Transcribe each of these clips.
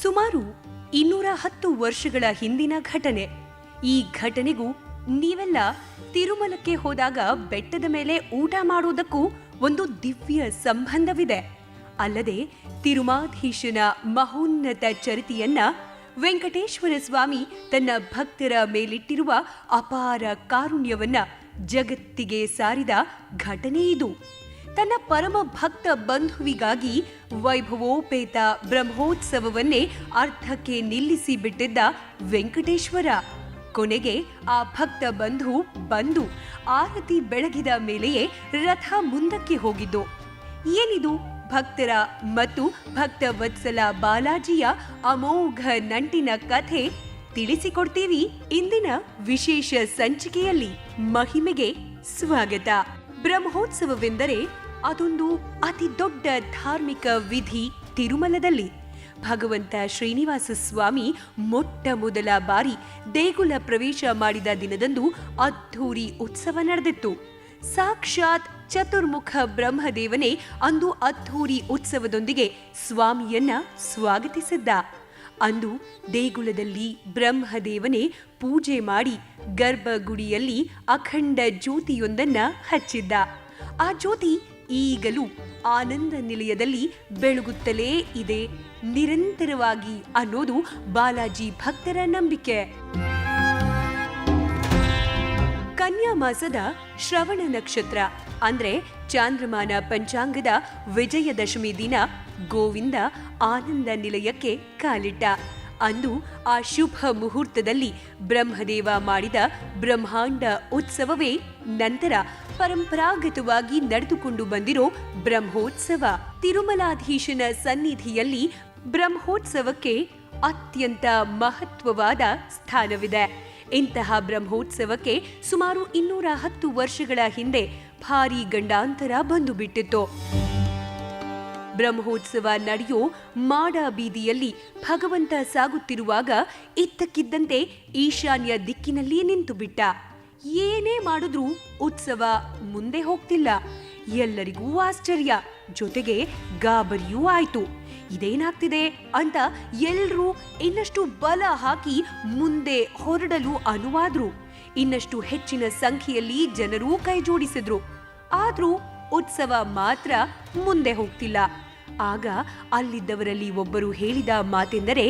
ಸುಮಾರು 210 ವರ್ಷಗಳ ಹಿಂದಿನ ಘಟನೆ. ಈ ಘಟನೆಗೂ ನೀವೆಲ್ಲ ತಿರುಮಲಕ್ಕೆ ಹೋದಾಗ ಬೆಟ್ಟದ ಮೇಲೆ ಊಟ ಮಾಡುವುದಕ್ಕೂ ಒಂದು ದಿವ್ಯ ಸಂಬಂಧವಿದೆ. ಅಲ್ಲದೆ ತಿರುಮಾಧೀಶನ ಮಹೋನ್ನತ ಚರಿತೆಯನ್ನ ವೆಂಕಟೇಶ್ವರ ಸ್ವಾಮಿ ತನ್ನ ಭಕ್ತರ ಮೇಲಿಟ್ಟಿರುವ ಅಪಾರ ಕಾರುಣ್ಯವನ್ನ ಜಗತ್ತಿಗೆ ಸಾರಿದ ಘಟನೆ ಇದು. ತನ್ನ ಪರಮ ಭಕ್ತ ಬಂಧುವಿಗಾಗಿ ವೈಭವೋಪೇತ ಬ್ರಹ್ಮೋತ್ಸವವನ್ನೇ ಅರ್ಧಕ್ಕೆ ನಿಲ್ಲಿಸಿ ಬಿಟ್ಟಿದ್ದ ವೆಂಕಟೇಶ್ವರ ಕೊನೆಗೆ ಆ ಭಕ್ತ ಬಂಧು ಬಂದು ಆರತಿ ಬೆಳಗಿದ ಮೇಲೆಯೇ ರಥ ಮುಂದಕ್ಕೆ ಹೋಗಿದ್ದು. ಏನಿದು ಭಕ್ತರ ಮತ್ತು ಭಕ್ತ ವತ್ಸಲ ಬಾಲಾಜಿಯ ಅಮೋಘ ನಂಟಿನ ಕಥೆ ತಿಳಿಸಿಕೊಡ್ತೀವಿ ಇಂದಿನ ವಿಶೇಷ ಸಂಚಿಕೆಯಲ್ಲಿ. ಮಹಿಮೆಗೆ ಸ್ವಾಗತ. ಬ್ರಹ್ಮೋತ್ಸವವೆಂದರೆ ಅದೊಂದು ಅತಿ ದೊಡ್ಡ ಧಾರ್ಮಿಕ ವಿಧಿ. ತಿರುಮಲದಲ್ಲಿ ಭಗವಂತ ಶ್ರೀನಿವಾಸ ಸ್ವಾಮಿ ಮೊಟ್ಟ ಮೊದಲ ಬಾರಿ ದೇಗುಲ ಪ್ರವೇಶ ಮಾಡಿದ ದಿನದಂದು ಅದ್ಧೂರಿ ಉತ್ಸವ ನಡೆದಿತ್ತು. ಸಾಕ್ಷಾತ್ ಚತುರ್ಮುಖ ಬ್ರಹ್ಮದೇವನೇ ಅಂದು ಅದ್ಧೂರಿ ಉತ್ಸವದೊಂದಿಗೆ ಸ್ವಾಮಿಯನ್ನ ಸ್ವಾಗತಿಸಿದ್ದ. ಅಂದು ದೇಗುಲದಲ್ಲಿ ಬ್ರಹ್ಮದೇವನೇ ಪೂಜೆ ಮಾಡಿ ಗರ್ಭಗುಡಿಯಲ್ಲಿ ಅಖಂಡ ಜ್ಯೋತಿಯೊಂದನ್ನ ಹಚ್ಚಿದ್ದ. ಆ ಜ್ಯೋತಿ ಈಗಲೂ ಆನಂದ ನಿಲಯದಲ್ಲಿ ಬೆಳಗುತ್ತಲೇ ಇದೆ ನಿರಂತರವಾಗಿ ಅನ್ನೋದು ಬಾಲಾಜಿ ಭಕ್ತರ ನಂಬಿಕೆ. ಕನ್ಯಾ ಮಾಸದ ಶ್ರವಣ ನಕ್ಷತ್ರ ಅಂದ್ರೆ ಚಾಂದ್ರಮಾನ ಪಂಚಾಂಗದ ವಿಜಯದಶಮಿ ದಿನ ಗೋವಿಂದ ಆನಂದ ನಿಲಯಕ್ಕೆ ಕಾಲಿಟ್ಟ. ಅಂದು ಆ ಶುಭ ಮುಹೂರ್ತದಲ್ಲಿ ಬ್ರಹ್ಮದೇವ ಮಾಡಿದ ಬ್ರಹ್ಮಾಂಡ ಉತ್ಸವವೇ ನಂತರ ಪರಂಪರಾಗತವಾಗಿ ನಡೆದುಕೊಂಡು ಬಂದಿರೋ ಬ್ರಹ್ಮೋತ್ಸವ. ತಿರುಮಲಾಧೀಶನ ಸನ್ನಿಧಿಯಲ್ಲಿ ಬ್ರಹ್ಮೋತ್ಸವಕ್ಕೆ ಅತ್ಯಂತ ಮಹತ್ವವಾದ ಸ್ಥಾನವಿದೆ. ಇಂತಹ ಬ್ರಹ್ಮೋತ್ಸವಕ್ಕೆ ಸುಮಾರು 210 ವರ್ಷಗಳ ಹಿಂದೆ ಭಾರೀ ಗಂಡಾಂತರ ಬಂದು ಬಿಟ್ಟಿತ್ತು. ಬ್ರಹ್ಮೋತ್ಸವ ನಡೆಯೋ ಮಾಡ ಬೀದಿಯಲ್ಲಿ ಭಗವಂತ ಸಾಗುತ್ತಿರುವಾಗ ಇದ್ದಕ್ಕಿದ್ದಂತೆ ಈಶಾನ್ಯ ದಿಕ್ಕಿನಲ್ಲಿಯೇ ನಿಂತು ಬಿಟ್ಟ. ಏನೇ ಮಾಡಿದ್ರೂ ಉತ್ಸವ ಮುಂದೆ ಹೋಗ್ತಿಲ್ಲ. ಎಲ್ಲರಿಗೂ ಆಶ್ಚರ್ಯ, ಜೊತೆಗೆ ಗಾಬರಿಯೂ ಆಯ್ತು. ಇದೇನಾಗ್ತಿದೆ ಅಂತ ಎಲ್ರೂ ಇನ್ನಷ್ಟು ಬಲ ಹಾಕಿ ಮುಂದೆ ಹೊರಡಲು ಅನುವಾದ್ರು. ಇನ್ನಷ್ಟು ಹೆಚ್ಚಿನ ಸಂಖ್ಯೆಯಲ್ಲಿ ಜನರೂ ಕೈ ಜೋಡಿಸಿದ್ರು. ಆದ್ರೂ ಉತ್ಸವ ಮಾತ್ರ ಮುಂದೆ ಹೋಗ್ತಿಲ್ಲ. ಆಗ ಅಲ್ಲಿದ್ದವರಲ್ಲಿ ಒಬ್ಬರು ಹೇಳಿದ ಮಾತೆಂದರೆ,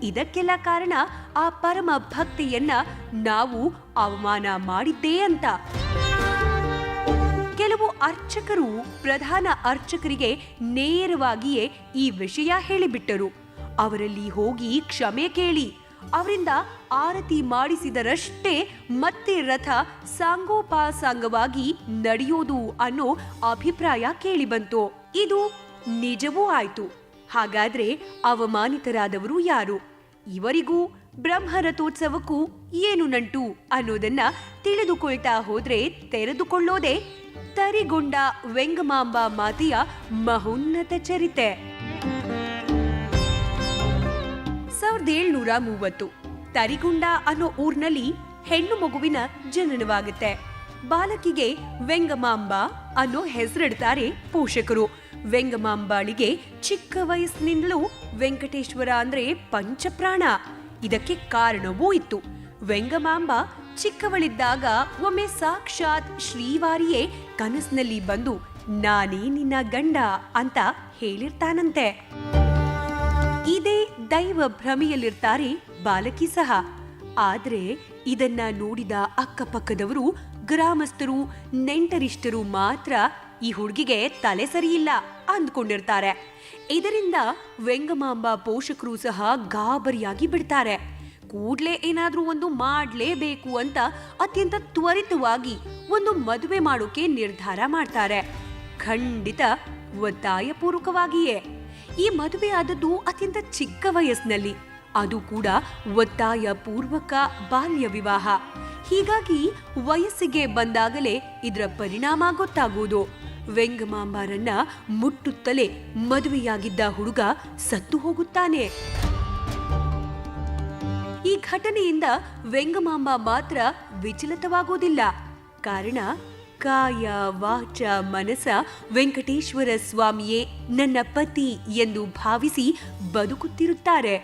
ಇದಕ್ಕೆಲ್ಲ ಕಾರಣ ಆ ಪರಮ ಭಕ್ತಿಯನ್ನ ನಾವು ಅವಮಾನ ಮಾಡಿದ್ದೇ ಅಂತ. ಕೆಲವು ಅರ್ಚಕರು ಪ್ರಧಾನ ಅರ್ಚಕರಿಗೆ ನೇರವಾಗಿಯೇ ಈ ವಿಷಯ ಹೇಳಿಬಿಟ್ಟರು. ಅವರಲ್ಲಿ ಹೋಗಿ ಕ್ಷಮೆ ಕೇಳಿ ಅವರಿಂದ ಆರತಿ ಮಾಡಿಸಿದರಷ್ಟೇ ಮತ್ತೆ ರಥ ಸಾಂಗೋಪಾಸಾಂಗವಾಗಿ ನಡೆಯೋದು ಅನ್ನೋ ಅಭಿಪ್ರಾಯ ಕೇಳಿಬಂತು. ಇದು ನಿಜವೂ ಆಯ್ತು. ಹಾಗಾದ್ರೆ ಅವಮಾನಿತರಾದವರು ಯಾರು? ಇವರಿಗೂ ಬ್ರಹ್ಮರಥೋತ್ಸವಕ್ಕೂ ಏನು ನಂಟು ಅನ್ನೋದನ್ನ ತಿಳಿದುಕೊಳ್ತಾ ಹೋದ್ರೆ ತೆರೆದುಕೊಳ್ಳೋದೇ ತರಿಗೊಂಡ ವೆಂಗಮಾಂಬ ಮಾತೆಯ ಮಹೋನ್ನತ ಚರಿತೆ. 1730 ತರಿಗೊಂಡ ಅನ್ನೋ ಊರಿನಲ್ಲಿ ಹೆಣ್ಣು ಮಗುವಿನ ಜನನವಾಗುತ್ತೆ. ಬಾಲಕಿಗೆ ವೆಂಗಮಾಂಬ ಅನ್ನೋ ಹೆಸರಿಡ್ತಾರೆ ಪೋಷಕರು. ವೆಂಗಮಾಂಬಾಳಿಗೆ ಚಿಕ್ಕ ವಯಸ್ಸಿನಿಂದಲೂ ವೆಂಕಟೇಶ್ವರ ಅಂದ್ರೆ ಪಂಚಪ್ರಾಣ. ಇದಕ್ಕೆ ಕಾರಣವೂ ಇತ್ತು. ವೆಂಗಮಾಂಬ ಚಿಕ್ಕವಳಿದ್ದಾಗ ಒಮ್ಮೆ ಸಾಕ್ಷಾತ್ ಶ್ರೀವಾರಿಯೇ ಕನಸಿನಲ್ಲಿ ಬಂದು ನಾನೇ ನಿನ್ನ ಗಂಡ ಅಂತ ಹೇಳಿರ್ತಾನಂತೆ. ಇದೇ ದೈವ ಭ್ರಮೆಯಲ್ಲಿರ್ತಾರೆ ಬಾಲಕಿ ಸಹ. ಆದ್ರೆ ಇದನ್ನ ನೋಡಿದ ಅಕ್ಕಪಕ್ಕದವರು, ಗ್ರಾಮಸ್ಥರು, ನೆಂಟರಿಷ್ಟರು ಮಾತ್ರ ಈ ಹುಡುಗಿಗೆ ತಲೆ ಸರಿಯಿಲ್ಲ ಅಂದ್ಕೊಂಡಿರ್ತಾರೆ. ಇದರಿಂದ ವೆಂಗಮಾಂಬ ಪೋಷಕರು ಸಹ ಗಾಬರಿಯಾಗಿ ಬಿಡ್ತಾರೆ. ಕೂಡ್ಲೇ ಏನಾದ್ರೂ ಒಂದು ಮಾಡ್ಲೇಬೇಕು ಅಂತ ಅತ್ಯಂತ ತ್ವರಿತವಾಗಿ ಒಂದು ಮದುವೆ ಮಾಡೋಕೆ ನಿರ್ಧಾರ ಮಾಡ್ತಾರೆ. ಖಂಡಿತ ಒತ್ತಾಯಪೂರ್ವಕವಾಗಿಯೇ. ಈ ಮದುವೆ ಆದದ್ದು ಅತ್ಯಂತ ಚಿಕ್ಕ ವಯಸ್ಸಿನಲ್ಲಿ, ಅದು ಕೂಡ ಒತ್ತಾಯ ಪೂರ್ವಕ ಬಾಲ್ಯ ವಿವಾಹ. ಹೀಗಾಗಿ ವಯಸ್ಸಿಗೆ ಬಂದಾಗಲೇ ಇದರ ಪರಿಣಾಮ ಗೊತ್ತಾಗುವುದು. ವೆಂಗಮಾಂಬರನ್ನ ಮುಟ್ಟುತ್ತಲೇ ಮದುವೆಯಾಗಿದ್ದ ಹುಡುಗ ಸತ್ತು ಹೋಗುತ್ತಾನೆ. ಈ ಘಟನೆಯಿಂದ ವೆಂಗಮಾಂಬ ಮಾತ್ರ ವಿಚಲಿತವಾಗುವುದಿಲ್ಲ. ಕಾರಣ ಕಾಯ ವಾಚ ಮನಸ ವೆಂಕಟೇಶ್ವರ ಸ್ವಾಮಿಯೇ ನನ್ನ ಪತಿ ಎಂದು ಭಾವಿಸಿ ಬದುಕುತ್ತಿರುತ್ತಾರೆ.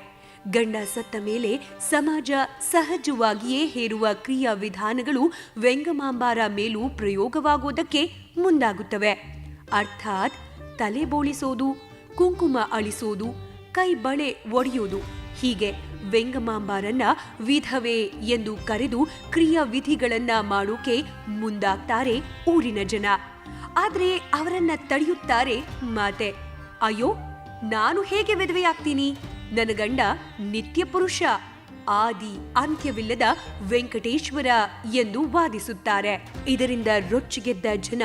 ಗಂಡ ಸತ್ತ ಮೇಲೆ ಸಮಾಜ ಸಹಜವಾಗಿಯೇ ಹೇರುವ ಕ್ರಿಯಾ ವಿಧಾನಗಳು ವೆಂಗಮಾಂಬಾರ ಮೇಲೂ ಪ್ರಯೋಗವಾಗುವುದಕ್ಕೆ ಮುಂದಾಗುತ್ತವೆ. ಅರ್ಥಾತ್ ತಲೆ ಬೋಳಿಸೋದು, ಕುಂಕುಮ ಅಳಿಸೋದು, ಕೈ ಬಳೆ ಒಡೆಯೋದು, ಹೀಗೆ ವೆಂಗಮಾಂಬಾರನ್ನ ವಿಧವೆ ಎಂದು ಕರೆದು ಕ್ರಿಯಾ ವಿಧಿಗಳನ್ನ ಮಾಡೋಕೆ ಮುಂದಾಗ್ತಾರೆ ಊರಿನ ಜನ. ಆದ್ರೆ ಅವರನ್ನ ತಡೆಯುತ್ತಾರೆ ಮಾತೆ. ಅಯ್ಯೋ, ನಾನು ಹೇಗೆ ವಿಧವೆಯಾಗ್ತೀನಿ? ನನ್ನ ಗಂಡ ನಿತ್ಯ ಪುರುಷ, ಆದಿ ಅಂತ್ಯವಿಲ್ಲದ ವೆಂಕಟೇಶ್ವರ ಎಂದು ವಾದಿಸುತ್ತಾರೆ. ಇದರಿಂದ ರೊಚ್ಚಿಗೆದ್ದ ಜನ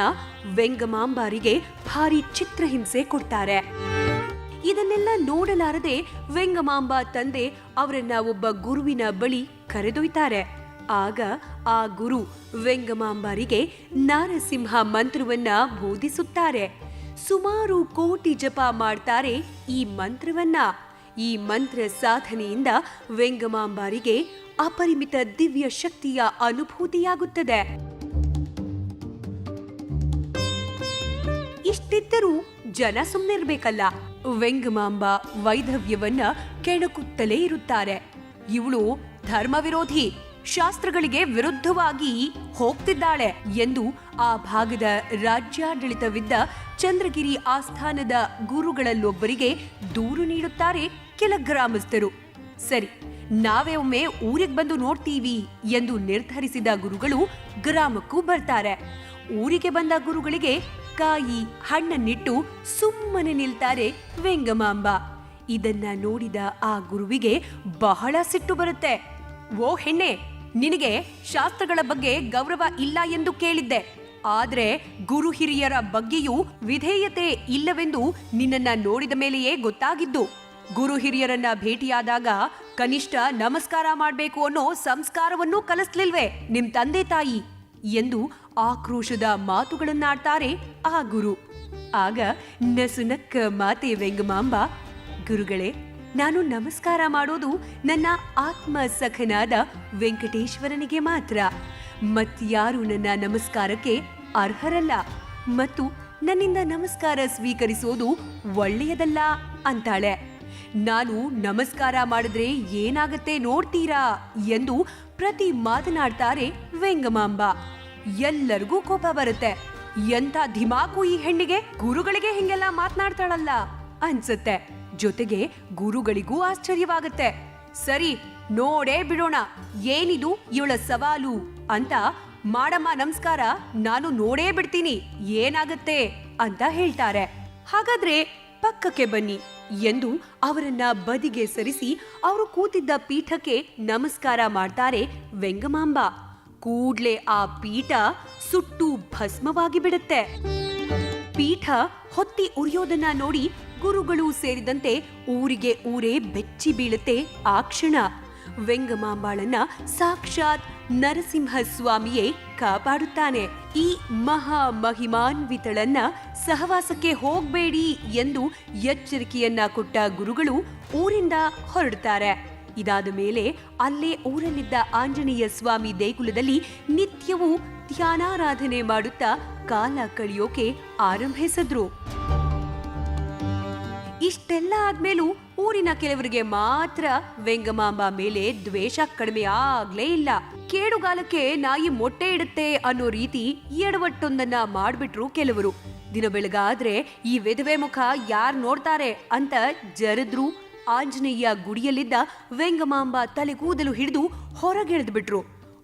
ವೆಂಗಮಾಂಬಾರಿಗೆ ಭಾರಿ ಚಿತ್ರಹಿಂಸೆ ಕೊಡ್ತಾರೆ. ಇದನ್ನೆಲ್ಲ ನೋಡಲಾರದೆ ವೆಂಗಮಾಂಬಾ ತಂದೆ ಅವರನ್ನ ಒಬ್ಬ ಗುರುವಿನ ಬಳಿ ಕರೆದೊಯ್ತಾರೆ. ಆಗ ಆ ಗುರು ವೆಂಗಮಾಂಬಾರಿಗೆ ನಾರಸಿಂಹ ಮಂತ್ರವನ್ನ ಬೋಧಿಸುತ್ತಾರೆ. ಸುಮಾರು ಕೋಟಿ ಜಪ ಮಾಡ್ತಾರೆ ಈ ಮಂತ್ರವನ್ನ. ಈ ಮಂತ್ರ ಸಾಧನೆಯಿಂದ ವೆಂಗಮಾಂಬಾರಿಗೆ ಅಪರಿಮಿತ ದಿವ್ಯ ಶಕ್ತಿಯ ಅನುಭೂತಿಯಾಗುತ್ತದೆ. ಇಷ್ಟಿದ್ದರೂ ಜನ ಸುಮ್ಮನಿರ್ಬೇಕಲ್ಲ. ವೆಂಗಮಾಂಬಾ ವೈಧವ್ಯವನ್ನ ಕೆಣಕುತ್ತಲೇ ಇರುತ್ತಾರೆ. ಇವಳು ಧರ್ಮ ವಿರೋಧಿ, ಶಾಸ್ತ್ರಗಳಿಗೆ ವಿರುದ್ಧವಾಗಿ ಹೋಗ್ತಿದ್ದಾಳೆ ಎಂದು ಆ ಭಾಗದ ರಾಜ್ಯಾಡಳಿತವಿದ್ದ ಚಂದ್ರಗಿರಿ ಆಸ್ಥಾನದ ಗುರುಗಳಲ್ಲೊಬ್ಬರಿಗೆ ದೂರು ನೀಡುತ್ತಾರೆ ಕೆಲ ಗ್ರಾಮಸ್ಥರು. ಸರಿ, ನಾವೇ ಒಮ್ಮೆ ಊರಿಗೆ ಬಂದು ನೋಡ್ತೀವಿ ಎಂದು ನಿರ್ಧರಿಸಿದ ಗುರುಗಳು ಗ್ರಾಮಕ್ಕೂ ಬರ್ತಾರೆ. ಊರಿಗೆ ಬಂದ ಗುರುಗಳಿಗೆ ಕಾಯಿ ಹಣ್ಣನ್ನಿಟ್ಟು ಸುಮ್ಮನೆ ನಿಲ್ತಾರೆ ವೆಂಗಮಾಂಬಾ. ಇದನ್ನ ನೋಡಿದ ಆ ಗುರುವಿಗೆ ಬಹಳ ಸಿಟ್ಟು ಬರುತ್ತೆ. ಓ ಹೆಣ್ಣೆ, ನಿನಗೆ ಶಾಸ್ತ್ರಗಳ ಬಗ್ಗೆ ಗೌರವ ಇಲ್ಲ ಎಂದು ಕೇಳಿದ್ದೆ. ಆದ್ರೆ ಗುರು ಹಿರಿಯರ ಬಗ್ಗೆಯೂ ವಿಧೇಯತೆ ಇಲ್ಲವೆಂದು ನಿನ್ನನ್ನ ನೋಡಿದ ಮೇಲೆಯೇ ಗೊತ್ತಾಗಿದ್ದು. ಗುರು ಹಿರಿಯರನ್ನ ಭೇಟಿಯಾದಾಗ ಕನಿಷ್ಠ ನಮಸ್ಕಾರ ಮಾಡ್ಬೇಕು ಅನ್ನೋ ಸಂಸ್ಕಾರವನ್ನೂ ಕಲಿಸ್ಲಿಲ್ವೇ ನಿಮ್ ತಂದೆ ತಾಯಿ ಎಂದು ಆಕ್ರೋಶದ ಮಾತುಗಳನ್ನಾಡ್ತಾರೆ ಆ ಗುರು. ಆಗ ನಸುನಕ್ಕ ಮಾತೆ ವೆಂಗಮಾಂಬಾ, ಗುರುಗಳೇ, ನಾನು ನಮಸ್ಕಾರ ಮಾಡೋದು ನನ್ನ ಆತ್ಮ ಸಖನಾದ ವೆಂಕಟೇಶ್ವರನಿಗೆ ಮಾತ್ರ. ಮತ್ಯಾರು ನನ್ನ ನಮಸ್ಕಾರಕ್ಕೆ ಅರ್ಹರಲ್ಲ ಮತ್ತು ನನ್ನಿಂದ ನಮಸ್ಕಾರ ಸ್ವೀಕರಿಸೋದು ಒಳ್ಳೆಯದಲ್ಲ ಅಂತಾಳೆ. ನಾನು ನಮಸ್ಕಾರ ಮಾಡಿದ್ರೆ ಏನಾಗತ್ತೆ ನೋಡ್ತೀರಾ ಎಂದು ಪ್ರತಿ ಮಾತನಾಡ್ತಾರೆ ವೆಂಗಮಾಂಬಾ. ಎಲ್ಲರಿಗೂ ಕೋಪ ಬರುತ್ತೆ. ಎಂಥ ಧಿಮಾಕು ಈ ಹೆಣ್ಣಿಗೆ, ಗುರುಗಳಿಗೆ ಹಿಂಗೆಲ್ಲ ಮಾತನಾಡ್ತಾಳಲ್ಲ ಅನ್ಸುತ್ತೆ. ಜೊತೆಗೆ ಗುರುಗಳಿಗೂ ಆಶ್ಚರ್ಯವಾಗುತ್ತೆ. ಸರಿ, ನೋಡೇ ಬಿಡೋಣ, ಏನಿದು ಇವಳ ಸವಾಲು ಅಂತ. ಮಾಡಮ್ಮ ನಮಸ್ಕಾರ, ನಾನು ನೋಡೇ ಬಿಡ್ತೀನಿ, ಏನಾಗತ್ತೆ ಅಂತ ಹೇಳ್ತಾರೆ. ಹಾಗಾದ್ರೆ ಪಕ್ಕಕ್ಕೆ ಬನ್ನಿ ಎಂದು ಅವರನ್ನ ಬದಿಗೆ ಸರಿಸಿ ಅವರು ಕೂತಿದ್ದ ಪೀಠಕ್ಕೆ ನಮಸ್ಕಾರ ಮಾಡ್ತಾರೆ ವೆಂಗಮಾಂಬಾ. ಕೂಡ್ಲೆ ಆ ಪೀಠ ಸುಟ್ಟು ಭಸ್ಮವಾಗಿ ಬಿಡುತ್ತೆ. ಪೀಠ ಹೊತ್ತಿ ಉರಿಯೋದನ್ನ ನೋಡಿ ಗುರುಗಳು ಸೇರಿದಂತೆ ಊರಿಗೆ ಊರೇ ಬೆಚ್ಚಿ ಬೀಳುತ್ತೆ ಆ ಕ್ಷಣ. ವೆಂಗಮಾಂಬಾಳನ್ನ ಸಾಕ್ಷಾತ್ ನರಸಿಂಹ ಸ್ವಾಮಿಯೇ ಕಾಪಾಡುತ್ತಾನೆ. ಈ ಮಹಾ ಮಹಿಮಾನ್ವಿತಳನ್ನ ಸಹವಾಸಕ್ಕೆ ಹೋಗ್ಬೇಡಿ ಎಂದು ಎಚ್ಚರಿಕೆಯನ್ನ ಕೊಟ್ಟ ಗುರುಗಳು ಊರಿಂದ ಹೊರಡುತ್ತಾರೆ. ಇದಾದ ಮೇಲೆ ಅಲ್ಲೇ ಊರಲ್ಲಿದ್ದ ಆಂಜನೇಯ ಸ್ವಾಮಿ ದೇಗುಲದಲ್ಲಿ ನಿತ್ಯವೂ ಧ್ಯಾನಾರಾಧನೆ ಮಾಡುತ್ತಾ ಕಾಲ ಕಳೆಯೋಕೆ ಆರಂಭಿಸಿದ್ರು. ಇಷ್ಟೆಲ್ಲ ಆದ್ಮೇಲೂ ಊರಿನ ಕೆಲವರಿಗೆ ಮಾತ್ರ ವೆಂಗಮಾಂಬಾ ಮೇಲೆ ದ್ವೇಷ ಕಡಿಮೆ ಆಗ್ಲೇ ಇಲ್ಲ. ಕೇಡುಗಾಲಕ್ಕೆ ನಾಯಿ ಮೊಟ್ಟೆ ಇಡುತ್ತೆ ಅನ್ನೋ ರೀತಿ ಎಡವಟ್ಟೊಂದನ್ನ ಮಾಡ್ಬಿಟ್ರು ಕೆಲವರು. ದಿನ ಬೆಳಗಾದ್ರೆ ಈ ವಿಧವೆ ಮುಖ ಯಾರ್ ನೋಡ್ತಾರೆ ಅಂತ ಜರದ್ರು. ಆಂಜನೇಯ ಗುಡಿಯಲ್ಲಿದ್ದ ವೆಂಗಮಾಂಬಾ ತಲೆಗೂದಲು ಹಿಡಿದು ಹೊರಗೆಳೆದು ಬಿಟ್ರು.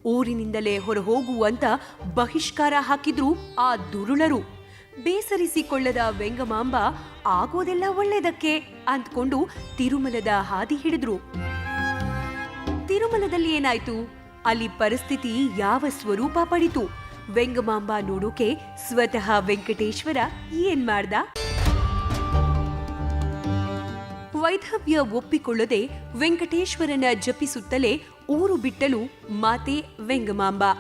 ಊರಿನಿಂದಲೇ ಹೊರ ಹೋಗುವಂತ ಬಹಿಷ್ಕಾರ ಹಾಕಿದ್ರು ಆ ದುರುಳರು. ಬೇಸರಿಸಿಕೊಳ್ಳದ ವೆಂಗಮಾಂಬಾ ಆಗೋದೆಲ್ಲ ಒಳ್ಳೆಯದಕ್ಕೆ ಅಂದ್ಕೊಂಡು ತಿರುಮಲದ ಹಾದಿ ಹಿಡಿದ್ರು. ತಿರುಮಲದಲ್ಲಿ ಏನಾಯ್ತು? ಅಲ್ಲಿ ಪರಿಸ್ಥಿತಿ ಯಾವ ಸ್ವರೂಪ ಪಡಿತು? ವೆಂಗಮಾಂಬಾ ನೋಡೋಕೆ ಸ್ವತಃ ವೆಂಕಟೇಶ್ವರ ಏನ್ ಮಾಡ್ದ? ವೈಧವ್ಯ ಒಪ್ಪಿಕೊಳ್ಳದೆ ವೆಂಕಟೇಶ್ವರನ ಜಪಿಸುತ್ತಲೇ ಊರು ಬಿಟ್ಟಲು ಮಾತೆ ವೆಂಗಮಾಂಬಾ.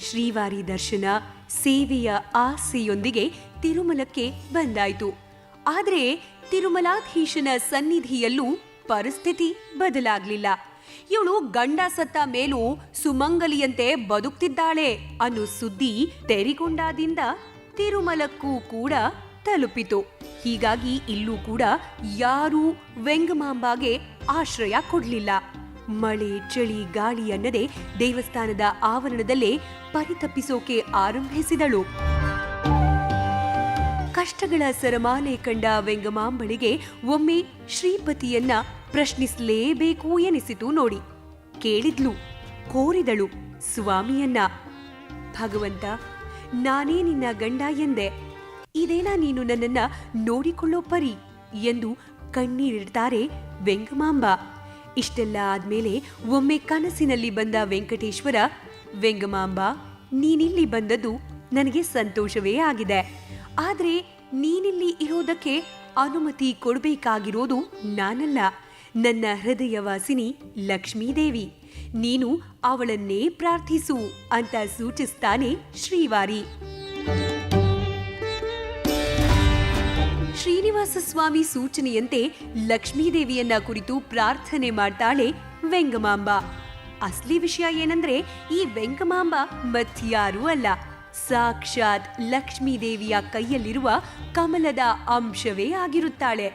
ಶ್ರೀವಾರಿ ದರ್ಶನ ಸೇವೆಯ ಆಸೆಯೊಂದಿಗೆ ತಿರುಮಲಕ್ಕೆ ಬಂದಾಯ್ತು. ಆದರೆ ತಿರುಮಲಾಧೀಶನ ಸನ್ನಿಧಿಯಲ್ಲೂ ಪರಿಸ್ಥಿತಿ ಬದಲಾಗ್ಲಿಲ್ಲ. ಇವಳು ಗಂಡ ಸತ್ತ ಮೇಲೂ ಸುಮಂಗಲಿಯಂತೆ ಬದುಕ್ತಿದ್ದಾಳೆ ಅನ್ನೋ ಸುದ್ದಿ ತೆರಿಗೊಂಡಾದಿಂದ ತಿರುಮಲಕ್ಕೂ ಕೂಡ ತಲುಪಿತು. ಹೀಗಾಗಿ ಇಲ್ಲೂ ಕೂಡ ಯಾರೂ ವೆಂಗಮಾಂಬಾಗೆ ಆಶ್ರಯ ಕೊಡ್ಲಿಲ್ಲ. ಮಳೆ, ಚಳಿ, ಗಾಳಿ ಅನ್ನದೆ ದೇವಸ್ಥಾನದ ಆವರಣದಲ್ಲೇ ಪರಿತಪ್ಪಿಸೋಕೆ ಆರಂಭಿಸಿದಳು. ಕಷ್ಟಗಳ ಸರಮಾಲೆ ಕಂಡ ವೆಂಗಮಾಂಬಳಿಗೆ ಒಮ್ಮೆ ಶ್ರೀಪತಿಯನ್ನ ಪ್ರಶ್ನಿಸಲೇಬೇಕು ಎನಿಸಿತು ನೋಡಿ. ಕೇಳಿದ್ಲು, ಕೋರಿದಳು ಸ್ವಾಮಿಯನ್ನ. ಭಗವಂತ, ನಾನೇ ನಿನ್ನ ಗಂಡ ಎಂದೆ. ಇದೇನಾ ನೀನು ನನ್ನನ್ನ ನೋಡಿಕೊಳ್ಳೋ ಪರಿ ಎಂದು ಕಣ್ಣೀರಿಡ್ತಾರೆ ವೆಂಗಮಾಂಬ. ಇಷ್ಟೆಲ್ಲ ಆದ್ಮೇಲೆ ಒಮ್ಮೆ ಕನಸಿನಲ್ಲಿ ಬಂದ ವೆಂಕಟೇಶ್ವರ, ವೆಂಗಮಾಂಬ, ನೀನಿಲ್ಲಿ ಬಂದದ್ದು ನನಗೆ ಸಂತೋಷವೇ ಆಗಿದೆ. ಆದ್ರೆ ನೀನಿಲ್ಲಿ ಇರೋದಕ್ಕೆ ಅನುಮತಿ ಕೊಡಬೇಕಾಗಿರೋದು ನಾನಲ್ಲ, ನನ್ನ ಹೃದಯವಾಸಿನಿ ಲಕ್ಷ್ಮೀದೇವಿ. ನೀನು ಅವಳನ್ನೇ ಪ್ರಾರ್ಥಿಸು ಅಂತ ಸೂಚಿಸ್ತಾನೆ ಶ್ರೀವಾರಿ. ಶ್ರೀನಿವಾಸ ಸ್ವಾಮಿ ಸೂಚನೆಯಂತೆ ಲಕ್ಷ್ಮೀದೇವಿಯನ್ನ ಕುರಿತು ಪ್ರಾರ್ಥನೆ ಮಾಡ್ತಾಳೆ ವೆಂಗಮಾಂಬ. ಅಸಲಿ ವಿಷಯ ಏನಂದ್ರೆ, ಈ ವೆಂಗಮಾಂಬ ಮತ್ಯಾರೂ ಅಲ್ಲ, ಸಾಕ್ಷಾತ್ ಲಕ್ಷ್ಮೀದೇವಿಯ ಕೈಯಲ್ಲಿರುವ ಕಮಲದ ಅಂಶವೇ ಆಗಿರುತ್ತಾಳೆ.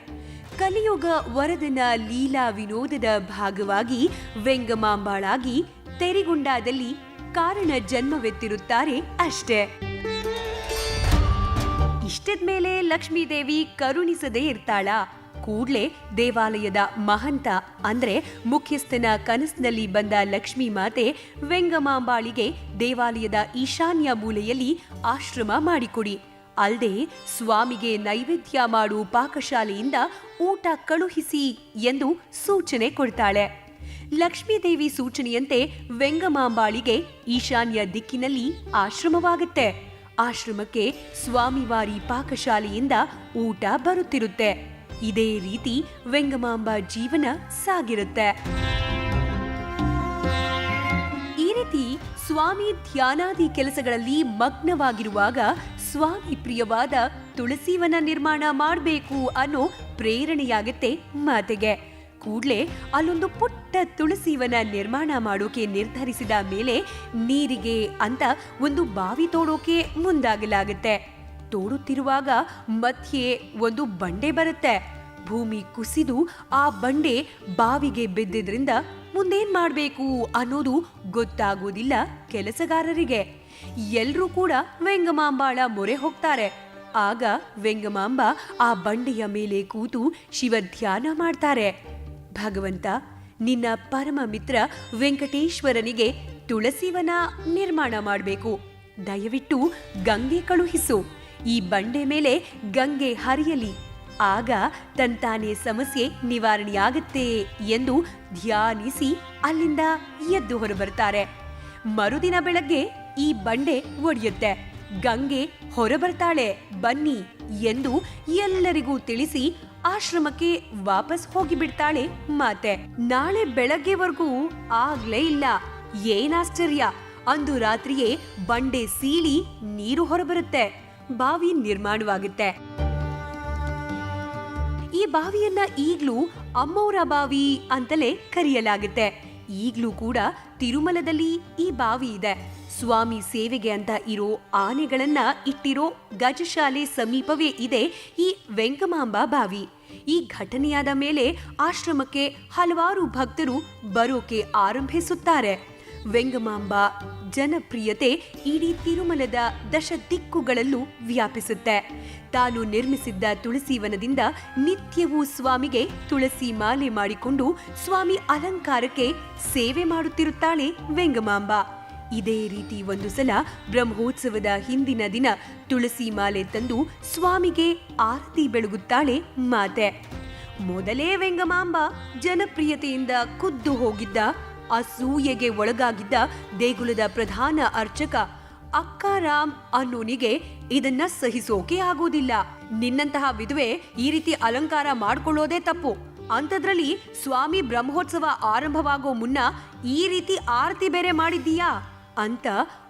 ಕಲಿಯುಗ ವರದನ ಲೀಲಾ ವಿನೋದದ ಭಾಗವಾಗಿ ವೆಂಗಮಾಂಬಾಳಾಗಿ ತೆರಿಗೊಂಡಾದಲ್ಲಿ ಕಾರಣ ಜನ್ಮವೆತ್ತಿರುತ್ತಾರೆ ಅಷ್ಟೇ. ಇಷ್ಟದ್ಮೇಲೆ ಲಕ್ಷ್ಮೀದೇವಿ ಕರುಣಿಸದೇ ಇರ್ತಾಳ? ಕೂಡ್ಲೆ ದೇವಾಲಯದ ಮಹಂತ ಅಂದ್ರೆ ಮುಖ್ಯಸ್ಥನ ಕನಸಿನಲ್ಲಿ ಬಂದ ಲಕ್ಷ್ಮೀ ಮಾತೆ ವೆಂಗಮಾಂಬಾಳಿಗೆ ದೇವಾಲಯದ ಈಶಾನ್ಯ ಮೂಲೆಯಲ್ಲಿ ಆಶ್ರಮ ಮಾಡಿಕೊಡಿ, ಅಲ್ಲದೆ ಸ್ವಾಮಿಗೆ ನೈವೇದ್ಯ ಮಾಡು ಪಾಕಶಾಲೆಯಿಂದ ಊಟ ಕಳುಹಿಸಿ ಎಂದು ಸೂಚನೆ ಕೊಡ್ತಾಳೆ. ಲಕ್ಷ್ಮೀದೇವಿ ಸೂಚನೆಯಂತೆ ವೆಂಗಮಾಂಬಾಳಿಗೆ ಈಶಾನ್ಯ ದಿಕ್ಕಿನಲ್ಲಿ ಆಶ್ರಮವಾಗುತ್ತೆ. ಆಶ್ರಮಕ್ಕೆ ಸ್ವಾಮಿವಾರಿ ಪಾಕಶಾಲೆಯಿಂದ ಊಟ ಬರುತ್ತಿರುತ್ತೆ. ಇದೇ ರೀತಿ ವೆಂಗಮಾಂಬ ಜೀವನ ಸಾಗಿರುತ್ತೆ. ಈ ರೀತಿ ಸ್ವಾಮಿ ಧ್ಯಾನಾದಿ ಕೆಲಸಗಳಲ್ಲಿ ಮಗ್ನವಾಗಿರುವಾಗ ಸ್ವಾಮಿ ಪ್ರಿಯವಾದ ತುಳಸಿವನ ನಿರ್ಮಾಣ ಮಾಡಬೇಕು ಅನ್ನೋ ಪ್ರೇರಣೆಯಾಗತ್ತೆ ಮಾತೆಗೆ. ಕೂಡ್ಲೆ ಅಲ್ಲೊಂದು ಪುಟ್ಟ ತುಳಸಿವನ ನಿರ್ಮಾಣ ಮಾಡೋಕೆ ನಿರ್ಧರಿಸಿದ ಮೇಲೆ ನೀರಿಗೆ ಅಂತ ಒಂದು ಬಾವಿ ತೋಡೋಕೆ ಮುಂದಾಗಲಾಗುತ್ತೆ. ತೋಡುತ್ತಿರುವಾಗ ಮಧ್ಯೆ ಒಂದು ಬಂಡೆ ಬರುತ್ತೆ. ಭೂಮಿ ಕುಸಿದು ಆ ಬಂಡೆ ಬಾವಿಗೆ ಬಿದ್ದಿದ್ರಿಂದ ಮುಂದೇನ್ ಮಾಡ್ಬೇಕು ಅನ್ನೋದು ಗೊತ್ತಾಗೋದಿಲ್ಲ ಕೆಲಸಗಾರರಿಗೆ. ಎಲ್ರೂ ಕೂಡ ವೆಂಗಮಾಂಬಾಳ ಮೊರೆ ಹೋಗ್ತಾರೆ. ಆಗ ವೆಂಗಮಾಂಬ ಆ ಬಂಡೆಯ ಮೇಲೆ ಕೂತು ಶಿವ ಧ್ಯಾನ ಮಾಡ್ತಾರೆ. ಭಗವಂತ, ನಿನ್ನ ಪರಮ ಮಿತ್ರ ವೆಂಕಟೇಶ್ವರನಿಗೆ ತುಳಸಿವನ ನಿರ್ಮಾಣ ಮಾಡಬೇಕು. ದಯವಿಟ್ಟು ಗಂಗೆ ಕಳುಹಿಸು. ಈ ಬಂಡೆ ಮೇಲೆ ಗಂಗೆ ಹರಿಯಲಿ. ಆಗ ತಂತಾನೆ ಸಮಸ್ಯೆ ನಿವಾರಣೆಯಾಗತ್ತೆ ಎಂದು ಧ್ಯಾನಿಸಿ ಅಲ್ಲಿಂದ ಎದ್ದು ಹೊರಬರ್ತಾರೆ. ಮರುದಿನ ಬೆಳಗ್ಗೆ ಈ ಬಂಡೆ ಒಡೆಯುತ್ತೆ. ಗಂಗೆ ಹೊರಬರ್ತಾಳೆ, ಬನ್ನಿ ಎಂದು ಎಲ್ಲರಿಗೂ ತಿಳಿಸಿ ಆಶ್ರಮಕ್ಕೆ ವಾಪಸ್ ಹೋಗಿಬಿಡ್ತಾಳೆ ಮಾತೆ. ನಾಳೆ ಬೆಳಗ್ಗೆವರೆಗೂ ಆಗ್ಲೇ ಇಲ್ಲ. ಏನಾಶ್ಚರ್ಯ, ಅಂದು ರಾತ್ರಿಯೇ ಬಂಡೆ ಸೀಳಿ ನೀರು ಹೊರಬರುತ್ತೆ. ಬಾವಿ ನಿರ್ಮಾಣವಾಗುತ್ತೆ. ಈ ಬಾವಿಯನ್ನ ಈಗ್ಲೂ ಅಮ್ಮೋರ ಬಾವಿ ಅಂತಲೇ ಕರೆಯಲಾಗುತ್ತೆ. ಈಗ್ಲೂ ಕೂಡ ತಿರುಮಲದಲ್ಲಿ ಈ ಬಾವಿ ಇದೆ. ಸ್ವಾಮಿ ಸೇವೆಗೆ ಅಂತ ಇರೋ ಆನೆಗಳನ್ನ ಇಟ್ಟಿರೋ ಗಜಶಾಲೆ ಸಮೀಪವೇ ಇದೆ ಈ ವೆಂಗಮಾಂಬ ಬಾವಿ. ಈ ಘಟನೆಯಾದ ಮೇಲೆ ಆಶ್ರಮಕ್ಕೆ ಹಲವಾರು ಭಕ್ತರು ಬರೋಕೆ ಆರಂಭಿಸುತ್ತಾರೆ. ವೆಂಗಮಾಂಬ ಜನಪ್ರಿಯತೆ ಇಡೀ ತಿರುಮಲದ ದಶ ದಿಕ್ಕುಗಳಲ್ಲೂ ವ್ಯಾಪಿಸುತ್ತೆ. ತಾನು ನಿರ್ಮಿಸಿದ್ದ ತುಳಸಿವನದಿಂದ ನಿತ್ಯವೂ ಸ್ವಾಮಿಗೆ ತುಳಸಿ ಮಾಲೆ ಮಾಡಿಕೊಂಡು ಸ್ವಾಮಿ ಅಲಂಕಾರಕ್ಕೆ ಸೇವೆ ಮಾಡುತ್ತಿರುತ್ತಾಳೆ ವೆಂಗಮಾಂಬ. ಇದೇ ರೀತಿ ಒಂದು ಸಲ ಬ್ರಹ್ಮೋತ್ಸವದ ಹಿಂದಿನ ದಿನ ತುಳಸಿ ಮಾಲೆ ತಂದು ಸ್ವಾಮಿಗೆ ಆರತಿ ಬೆಳಗುತ್ತಾಳೆ ಮಾತೆ. ಮೊದಲೇ ವೆಂಗಮಾಂಬ ಜನಪ್ರಿಯತೆಯಿಂದ ಕುದ್ದು ಹೋಗಿದ್ದ, ಅಸೂಯೆಗೆ ಒಳಗಾಗಿದ್ದ ದೇಗುಲದ ಪ್ರಧಾನ ಅರ್ಚಕ ಅಕ್ಕಾರಾಮ್ ಅನ್ನೋನಿಗೆ ಇದನ್ನ ಸಹಿಸೋಕೆ ಆಗೋದಿಲ್ಲ. ನಿನ್ನಂತಹ ವಿಧವೆ ಈ ರೀತಿ ಅಲಂಕಾರ ಮಾಡ್ಕೊಳ್ಳೋದೇ ತಪ್ಪು. ಅಂಥದ್ರಲ್ಲಿ ಸ್ವಾಮಿ ಬ್ರಹ್ಮೋತ್ಸವ ಆರಂಭವಾಗೋ ಮುನ್ನ ಈ ರೀತಿ ಆರತಿ ಬೇರೆ ಮಾಡಿದ್ದೀಯಾ ಅಂತ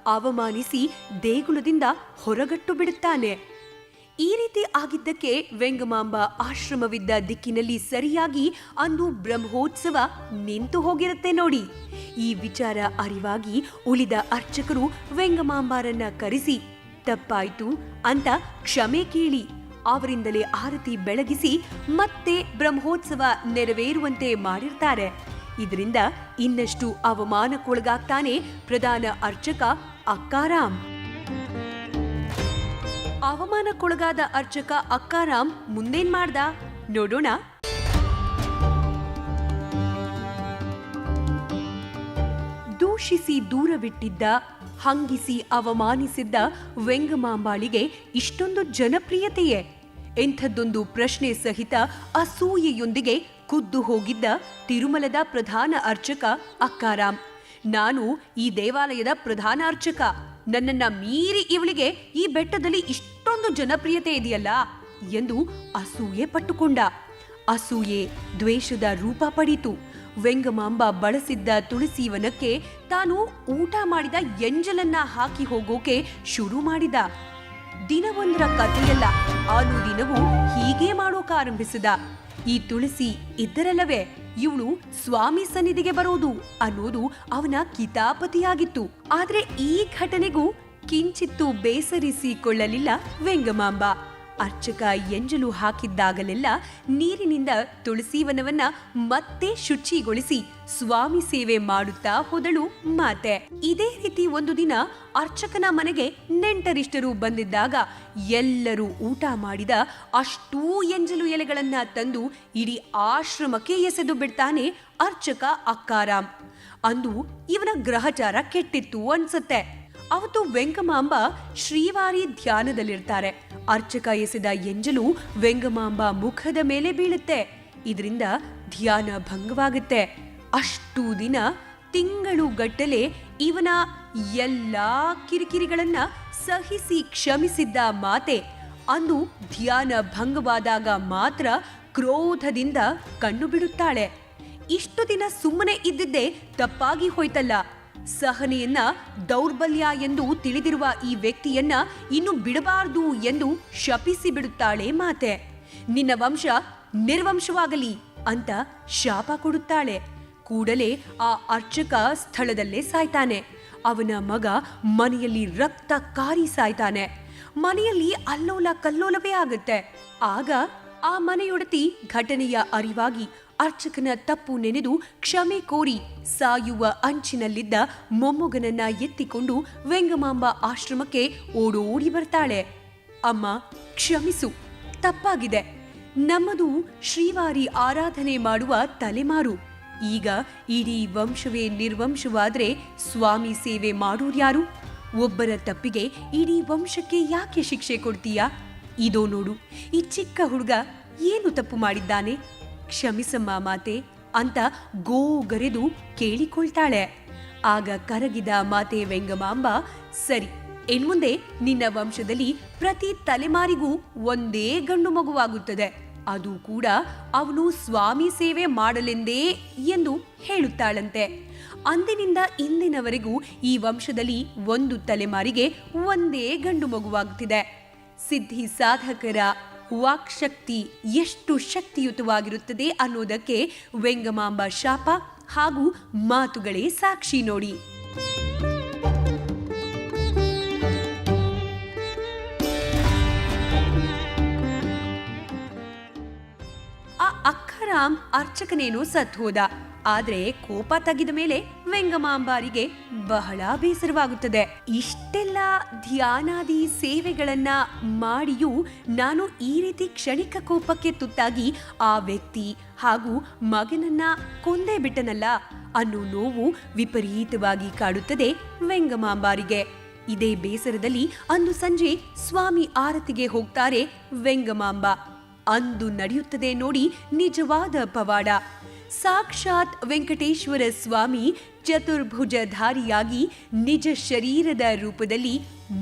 ಅವಮಾನಿಸಿ ದೇಗುಲದಿಂದ ಹೊರಗಟ್ಟು ಬಿಡುತ್ತಾನೆ. ಈ ರೀತಿ ಆಗಿದ್ದಕ್ಕೆ ವೆಂಗಮಾಂಬ ಆಶ್ರಮವಿದ್ದ ದಿಕ್ಕಿನಲ್ಲಿ ಸರಿಯಾಗಿ ಅಂದು ಬ್ರಹ್ಮೋತ್ಸವ ನಿಂತು ಹೋಗಿರುತ್ತೆ ನೋಡಿ. ಈ ವಿಚಾರ ಅರಿವಾಗಿ ಉಳಿದ ಅರ್ಚಕರು ವೆಂಗಮಾಂಬಾರನ್ನ ಕರೆಸಿ ತಪ್ಪಾಯ್ತು ಅಂತ ಕ್ಷಮೆ ಕೇಳಿ ಅವರಿಂದಲೇ ಆರತಿ ಬೆಳಗಿಸಿ ಮತ್ತೆ ಬ್ರಹ್ಮೋತ್ಸವ ನೆರವೇರುವಂತೆ ಮಾಡಿರ್ತಾರೆ. ಇದರಿಂದ ಇನ್ನಷ್ಟು ಅವಮಾನಕ್ಕೊಳಗಾಗ್ತಾನೆ ಪ್ರಧಾನ ಅರ್ಚಕ ಅಕ್ಕಾರಾಮ್. ಅವಮಾನಕ್ಕೊಳಗಾದ ಅರ್ಚಕ ಅಕ್ಕಾರಾಮ್ ಮುಂದೇನ್ ಮಾಡ್ದ ನೋಡೋಣ. ದೂಷಿಸಿ ದೂರವಿಟ್ಟಿದ್ದ, ಹಂಗಿಸಿ ಅವಮಾನಿಸಿದ್ದ ವೆಂಗಮಾಂಬಾಳಿಗೆ ಇಷ್ಟೊಂದು ಜನಪ್ರಿಯತೆಯೇ? ಎಂಥದ್ದೊಂದು ಪ್ರಶ್ನೆ ಸಹಿತ ಅಸೂಯೆಯೊಂದಿಗೆ ಖುದ್ದು ಹೋಗಿದ್ದ ತಿರುಮಲದ ಪ್ರಧಾನ ಅರ್ಚಕ ಅಕ್ಕಾರಾಮ್. ನಾನು ಈ ದೇವಾಲಯದ ಪ್ರಧಾನ ಅರ್ಚಕ, ನನ್ನನ್ನ ಮೀರಿ ಇವಳಿಗೆ ಈ ಬೆಟ್ಟದಲ್ಲಿ ಇಷ್ಟೊಂದು ಜನಪ್ರಿಯತೆ ಇದೆಯಲ್ಲ ಎಂದು ಅಸೂಯೆ ಪಟ್ಟುಕೊಂಡ. ಅಸೂಯೆ ದ್ವೇಷದ ರೂಪ ಪಡೀತು. ವೆಂಗಮಾಂಬ ಬಳಸಿದ್ದ ತುಳಸಿ ವನಕ್ಕೆ ತಾನು ಊಟ ಮಾಡಿದ ಎಂಜಲನ್ನ ಹಾಕಿ ಹೋಗೋಕೆ ಶುರು ಮಾಡಿದ. ದಿನವೊಂದರ ಕಥೆಯಲ್ಲ, ಆನು ದಿನವೂ ಹೀಗೆ ಮಾಡೋಕಾರಂಭಿಸಿದ. ಈ ತುಳಸಿ ಇದ್ದರಲ್ಲವೇ ಇವಳು ಸ್ವಾಮಿ ಸನ್ನಿಧಿಗೆ ಬರೋದು ಅನ್ನೋದು ಅವನ ಕಿತಾಪತಿಯಾಗಿತ್ತು. ಆದ್ರೆ ಈ ಘಟನೆಗೂ ಕಿಂಚಿತ್ತೂ ಬೇಸರಿಸಿಕೊಳ್ಳಲಿಲ್ಲ ವೆಂಗಮಾಂಬ. ಅರ್ಚಕ ಎಂಜಲು ಹಾಕಿದ್ದಾಗಲೆಲ್ಲ ನೀರಿನಿಂದ ತುಳಸೀವನವನ್ನ ಮತ್ತೆ ಶುಚಿಗೊಳಿಸಿ ಸ್ವಾಮಿ ಸೇವೆ ಮಾಡುತ್ತಾ ಹೋದಳು ಮಾತೆ. ಇದೇ ರೀತಿ ಒಂದು ದಿನ ಅರ್ಚಕನ ಮನೆಗೆ ನೆಂಟರಿಷ್ಟರು ಬಂದಿದ್ದಾಗ ಎಲ್ಲರೂ ಊಟ ಮಾಡಿದ ಅಷ್ಟೂ ಎಂಜಲು ಎಲೆಗಳನ್ನ ತಂದು ಇಡೀ ಆಶ್ರಮಕ್ಕೆ ಎಸೆದು ಬಿಡ್ತಾನೆ ಅರ್ಚಕ ಅಕ್ಕಾರಾಮ್. ಅಂದು ಇವನ ಗ್ರಹಚಾರ ಕೆಟ್ಟಿತ್ತು ಅನ್ಸತ್ತೆ. ಅವತ್ತು ವೆಂಗಮಾಂಬ ಶ್ರೀವಾರಿ ಧ್ಯಾನದಲ್ಲಿರ್ತಾರೆ. ಅರ್ಚಕ ಎಸೆದ ಎಂಜಲು ವೆಂಗಮಾಂಬ ಮುಖದ ಮೇಲೆ ಬೀಳುತ್ತೆ. ಇದರಿಂದ ಧ್ಯಾನ ಭಂಗವಾಗುತ್ತೆ. ಅಷ್ಟು ದಿನ ತಿಂಗಳು ಗಟ್ಟಲೆ ಇವನ ಎಲ್ಲಾ ಕಿರಿಕಿರಿಗಳನ್ನ ಸಹಿಸಿ ಕ್ಷಮಿಸಿದ್ದ ಮಾತೆ ಅಂದು ಧ್ಯಾನ ಭಂಗವಾದಾಗ ಮಾತ್ರ ಕ್ರೋಧದಿಂದ ಕಣ್ಣು ಬಿಡುತ್ತಾಳೆ. ಇಷ್ಟು ದಿನ ಸುಮ್ಮನೆ ಇದ್ದಿದ್ದೇ ತಪ್ಪಾಗಿ ಹೋಯ್ತಲ್ಲ. ಸಹನೆಯನ್ನ ದೌರ್ಬಲ್ಯ ಎಂದು ತಿಳಿದಿರುವ ಈ ವ್ಯಕ್ತಿಯನ್ನ ಇನ್ನು ಬಿಡಬಾರದು ಎಂದು ಶಪಿಸಿ ಬಿಡುತ್ತಾಳೆ ಮಾತೆ. ನಿನ್ನ ವಂಶ ನಿರ್ವಂಶವಾಗಲಿ ಅಂತ ಶಾಪ ಕೊಡುತ್ತಾಳೆ. ಕೂಡಲೇ ಆ ಅರ್ಚಕ ಸ್ಥಳದಲ್ಲೇ ಸಾಯ್ತಾನೆ. ಅವನ ಮಗ ಮನೆಯಲ್ಲಿ ರಕ್ತ ಕಾರಿ ಸಾಯ್ತಾನೆ. ಮನೆಯಲ್ಲಿ ಅಲ್ಲೋಲ ಕಲ್ಲೋಲವೇ ಆಗುತ್ತೆ. ಆಗ ಆ ಮನೆಯೊಡತಿ ಘಟನೆಯ ಅರಿವಾಗಿ ಅರ್ಚಕನ ತಪ್ಪು ನೆನೆದು ಕ್ಷಮೆ ಕೋರಿ ಸಾಯುವ ಅಂಚಿನಲ್ಲಿದ್ದ ಮೊಮ್ಮಗನನ್ನ ಎತ್ತಿಕೊಂಡು ವೆಂಗಮಾಂಬ ಆಶ್ರಮಕ್ಕೆ ಓಡೋಡಿ ಬರ್ತಾಳೆ. ಅಮ್ಮ, ಕ್ಷಮಿಸು, ತಪ್ಪಾಗಿದೆ. ನಮ್ಮದು ಶ್ರೀವಾರಿ ಆರಾಧನೆ ಮಾಡುವ ತಲೆಮಾರು. ಈಗ ಇಡೀ ವಂಶವೇ ನಿರ್ವಂಶವಾದ್ರೆ ಸ್ವಾಮಿ ಸೇವೆ ಮಾಡೋರ್ಯಾರು? ಒಬ್ಬರ ತಪ್ಪಿಗೆ ಇಡೀ ವಂಶಕ್ಕೆ ಯಾಕೆ ಶಿಕ್ಷೆ ಕೊಡ್ತೀಯಾ? ಇದೋ ನೋಡು, ಈ ಚಿಕ್ಕ ಹುಡುಗ ಏನು ತಪ್ಪು ಮಾಡಿದ್ದಾನೆ? ಕ್ಷಮಿಸಮ್ಮ ಮಾತೆ ಅಂತ ಗೋಗರೆದು ಕೇಳಿಕೊಳ್ತಾಳೆ. ಆಗ ಕರಗಿದ ಮಾತೆ ವೆಂಗಮಾಂಬ, ಸರಿ, ಇನ್ಮುಂದೆ ನಿನ್ನ ವಂಶದಲ್ಲಿ ಪ್ರತಿ ತಲೆಮಾರಿಗೂ ಒಂದೇ ಗಂಡು ಮಗುವಾಗುತ್ತದೆ. ಅದು ಕೂಡ ಅವನು ಸ್ವಾಮಿ ಸೇವೆ ಮಾಡಲೆಂದೇ ಎಂದು ಹೇಳುತ್ತಾಳಂತೆ. ಅಂದಿನಿಂದ ಇಂದಿನವರೆಗೂ ಈ ವಂಶದಲ್ಲಿ ಒಂದು ತಲೆಮಾರಿಗೆ ಒಂದೇ ಗಂಡು ಮಗುವಾಗುತ್ತಿದೆ. ಸಿದ್ಧಿ ಸಾಧಕರ ವಾಕ್ಶಕ್ತಿ ಎಷ್ಟು ಶಕ್ತಿಯುತವಾಗಿರುತ್ತದೆ ಅನ್ನೋದಕ್ಕೆ ವೆಂಗಮಾಂಬ ಶಾಪ ಹಾಗೂ ಮಾತುಗಳೇ ಸಾಕ್ಷಿ ನೋಡಿ. ಆ ಅಕ್ಕಾರಾಮ್ ಅರ್ಚಕನೇನೋ ಸತ್ ಹೋದ. ಆದ್ರೆ ಕೋಪ ತಗ್ಗಿದ ಮೇಲೆ ವೆಂಗಮಾಂಬಾರಿಗೆ ಬಹಳ ಬೇಸರವಾಗುತ್ತದೆ. ಇಷ್ಟೆಲ್ಲ ಧ್ಯಾನಾದಿ ಸೇವೆಗಳನ್ನ ಮಾಡಿಯೂ ನಾನು ಈ ರೀತಿ ಕ್ಷಣಿಕ ಕೋಪಕ್ಕೆ ತುತ್ತಾಗಿ ಆ ವ್ಯಕ್ತಿ ಹಾಗೂ ಮಗನನ್ನ ಕೊಂದೇ ಬಿಟ್ಟನಲ್ಲ ಅನ್ನೋ ನೋವು ವಿಪರೀತವಾಗಿ ಕಾಡುತ್ತದೆ ವೆಂಗಮಾಂಬಾರಿಗೆ. ಇದೇ ಬೇಸರದಲ್ಲಿ ಅಂದು ಸಂಜೆ ಸ್ವಾಮಿ ಆರತಿಗೆ ಹೋಗ್ತಾರೆ ವೆಂಗಮಾಂಬ. ಅಂದು ನಡೆಯುತ್ತದೆ ನೋಡಿ ನಿಜವಾದ ಪವಾಡ. ಸಾಕ್ಷಾತ್ ವೆಂಕಟೇಶ್ವರ ಸ್ವಾಮಿ ಚತುರ್ಭುಜಧಾರಿಯಾಗಿ ನಿಜ ಶರೀರದ ರೂಪದಲ್ಲಿ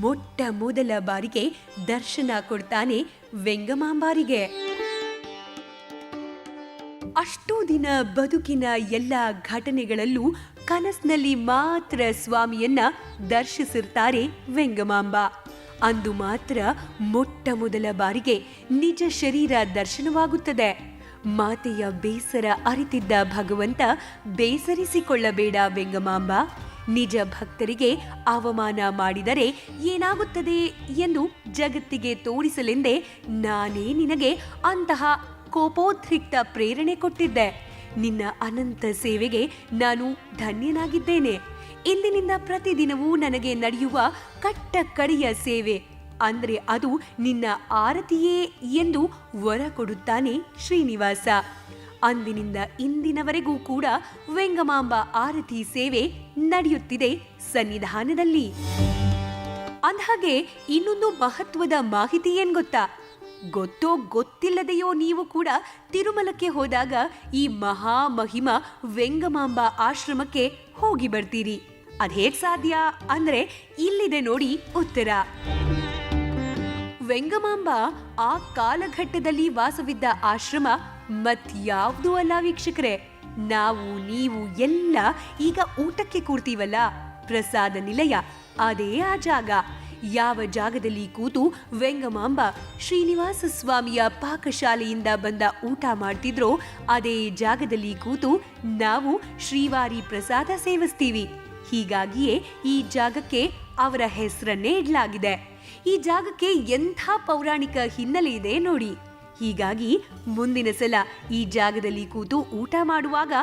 ಮೊಟ್ಟ ಮೊದಲ ಬಾರಿಗೆ ದರ್ಶನ ಕೊಡ್ತಾನೆ ವೆಂಗಮಾಂಬಾರಿಗೆ. ಅಷ್ಟೂ ದಿನ ಬದುಕಿನ ಎಲ್ಲ ಘಟನೆಗಳಲ್ಲೂ ಕನಸಿನಲ್ಲಿ ಮಾತ್ರ ಸ್ವಾಮಿಯನ್ನ ದರ್ಶಿಸಿರ್ತಾರೆ ವೆಂಗಮಾಂಬ. ಅಂದು ಮಾತ್ರ ಮೊಟ್ಟ ಮೊದಲ ಬಾರಿಗೆ ನಿಜ ಶರೀರ ದರ್ಶನವಾಗುತ್ತದೆ. ಮಾತೆಯ ಬೇಸರ ಅರಿತಿದ್ದ ಭಗವಂತ ಬೇಸರಿಸಿಕೊಳ್ಳಬೇಡ ವೆಂಗಮಾಂಬ, ನಿಜ ಭಕ್ತರಿಗೆ ಅವಮಾನ ಮಾಡಿದರೆ ಏನಾಗುತ್ತದೆ ಎಂದು ಜಗತ್ತಿಗೆ ತೋರಿಸಲೆಂದೇ ನಾನೇ ನಿನಗೆ ಅಂತಹ ಕೋಪೋದ್ರಿಕ್ತ ಪ್ರೇರಣೆ ಕೊಟ್ಟಿದ್ದೆ. ನಿನ್ನ ಅನಂತ ಸೇವೆಗೆ ನಾನು ಧನ್ಯನಾಗಿದ್ದೇನೆ. ಇಂದಿನಿಂದ ಪ್ರತಿದಿನವೂ ನನಗೆ ನಡೆಯುವ ಕಟ್ಟ ಕಡೆಯ ಸೇವೆ ಅಂದ್ರೆ ಅದು ನಿನ್ನ ಆರತಿಯೇ ಎಂದು ವರ ಕೊಡುತ್ತಾನೆ ಶ್ರೀನಿವಾಸ. ಅಂದಿನಿಂದ ಇಂದಿನವರೆಗೂ ಕೂಡ ವೆಂಗಮಾಂಬ ಆರತಿ ಸೇವೆ ನಡೆಯುತ್ತಿದೆ ಸನ್ನಿಧಾನದಲ್ಲಿ. ಅಂದಹಾಗೆ ಇನ್ನೊಂದು ಮಹತ್ವದ ಮಾಹಿತಿ ಏನ್ ಗೊತ್ತಾ? ಗೊತ್ತೋ ಗೊತ್ತಿಲ್ಲದೆಯೋ ನೀವು ಕೂಡ ತಿರುಮಲಕ್ಕೆ ಹೋದಾಗ ಈ ಮಹಾಮಹಿಮ ವೆಂಗಮಾಂಬ ಆಶ್ರಮಕ್ಕೆ ಹೋಗಿ ಬರ್ತೀರಿ. ಅದೇಗ್ ಸಾಧ್ಯ ಅಂದ್ರೆ ಇಲ್ಲಿದೆ ನೋಡಿ ಉತ್ತರ. ವೆಂಗಮಾಂಬ ಆ ಕಾಲಘಟ್ಟದಲ್ಲಿ ವಾಸವಿದ್ದ ಆಶ್ರಮ ಮತ್ಯಾವುದೂ ಅಲ್ಲ ವೀಕ್ಷಕರೇ. ನಾವು ನೀವು ಎಲ್ಲ ಈಗ ಊಟಕ್ಕೆ ಕೂರ್ತೀವಲ್ಲ, ಪ್ರಸಾದ ನಿಲಯ ಅದೇ ಆ ಜಾಗ. ಯಾವ ಜಾಗದಲ್ಲಿ ಕೂತು ವೆಂಗಮಾಂಬ ಶ್ರೀನಿವಾಸ ಸ್ವಾಮಿಯ ಪಾಕಶಾಲೆಯಿಂದ ಬಂದ ಊಟ ಮಾಡ್ತಿದ್ರೋ ಅದೇ ಜಾಗದಲ್ಲಿ ಕೂತು ನಾವು ಶ್ರೀವಾರಿ ಪ್ರಸಾದ ಸೇವಿಸ್ತೀವಿ. ಹೀಗಾಗಿಯೇ ಈ ಜಾಗಕ್ಕೆ ಅವರ ಹೆಸರನ್ನೇ ಇಡಲಾಗಿದೆ. ಈ ಜಾಗಕ್ಕೆ ಎಂಥ ಪೌರಾಣಿಕ ಹಿನ್ನೆಲೆ ಇದೆ ನೋಡಿ. ಹೀಗಾಗಿ ಮುಂದಿನ ಸಲ ಈ ಜಾಗದಲ್ಲಿ ಕೂತು ಊಟ ಮಾಡುವಾಗ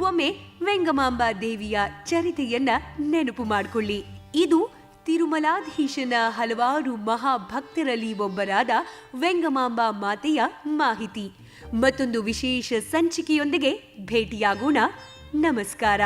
ಒಮ್ಮೆ ವೆಂಗಮಾಂಬ ದೇವಿಯ ಚರಿತೆಯನ್ನ ನೆನಪು ಮಾಡಿಕೊಳ್ಳಿ. ಇದು ತಿರುಮಲಾಧೀಶನ ಹಲವಾರು ಮಹಾಭಕ್ತರಲ್ಲಿ ಒಬ್ಬರಾದ ವೆಂಗಮಾಂಬ ಮಾತೆಯ ಮಾಹಿತಿ. ಮತ್ತೊಂದು ವಿಶೇಷ ಸಂಚಿಕೆಯೊಂದಿಗೆ ಭೇಟಿಯಾಗೋಣ. ನಮಸ್ಕಾರ.